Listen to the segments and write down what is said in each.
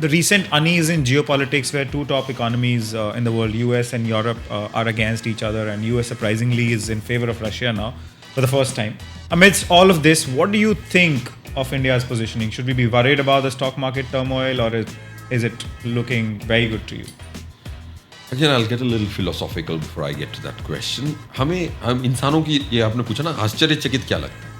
the recent unease in geopolitics, where two top economies in the world, US and Europe, are against each other, and US surprisingly is in favor of Russia now for the first time. Amidst all of this, what do you think of India's positioning? Should we be worried about the stock market turmoil, or is it looking very good to you? Again, I'll get a little philosophical before I get to that question. हम इंसानों की, ये आपने पूछा ना, आश्चर्यचकित क्या लगता है?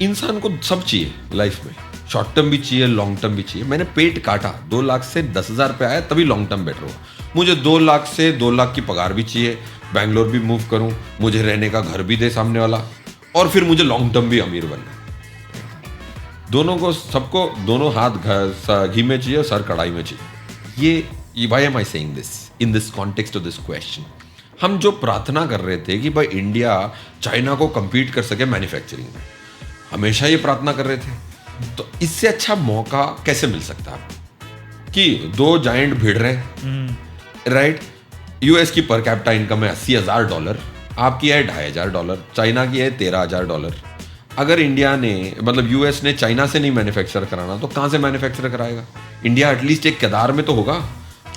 इंसान को सब चाहिए लाइफ में, शॉर्ट टर्म भी चाहिए, लॉन्ग टर्म भी चाहिए. मैंने पेट काटा, 2 लाख से 10,000 पे आया, तभी लॉन्ग टर्म बेटर हुआ. मुझे 2 लाख से 2 लाख की पगार भी चाहिए, बैंगलोर भी मूव करूं, मुझे रहने का घर भी दे सामने वाला, और फिर मुझे लॉन्ग टर्म भी अमीर बनना. दोनों को, सबको दोनों हाथ घी में चाहिए, सर कढ़ाई में चाहिए. ये why am I saying this in this context of this question? हम जो प्रार्थना कर रहे थे कि भाई इंडिया चाइना को compete कर सके मैन्युफैक्चरिंग में, हमेशा ये प्रार्थना कर रहे थे. तो इससे अच्छा मौका कैसे मिल सकता है कि 2 जायंट भिड़ रहे हैं, राइट? यूएस की पर कैपिटा इनकम है $80,000, आपकी है $2,500, चाइना की है $13,000. अगर इंडिया ने, मतलब यूएस ने चाइना से नहीं मैन्युफैक्चर कराना, तो कहाँ से मैन्युफैक्चर कराएगा? इंडिया एटलीस्ट एक केदार में तो होगा.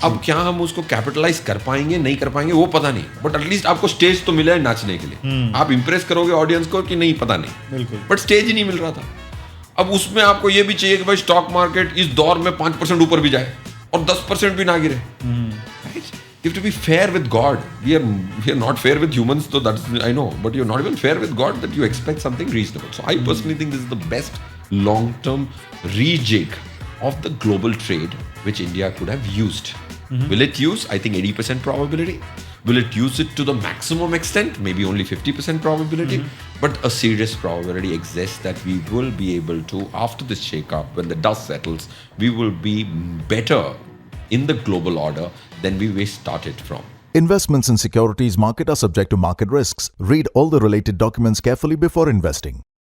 अब क्या हम उसको कैपिटलाइज कर पाएंगे, नहीं कर पाएंगे, वो पता नहीं, बट एटलीस्ट आपको स्टेज तो मिला है नाचने के लिए. आप इंप्रेस करोगे ऑडियंस को कि नहीं, पता नहीं, बिल्कुल, बट स्टेज ही नहीं मिल रहा था. अब उसमें आपको ये भी चाहिए कि भाई स्टॉक मार्केट इस दौर में 5% ऊपर भी जाए और 10% भी ना गिरे. You have to be fair with God. We are not fair with humans, so that's, I know, but you're not even fair with God that you expect something reasonable. So I personally think this is the best long-term rejig of the global trade which India could have used. Will it use? I think 80% probability. Will it use it to the maximum extent? Maybe only 50% probability. But a serious probability exists that we will be able to, after this shake-up, when the dust settles, we will be better in the global order than we started from. Investments in securities market are subject to market risks. Read all the related documents carefully before investing.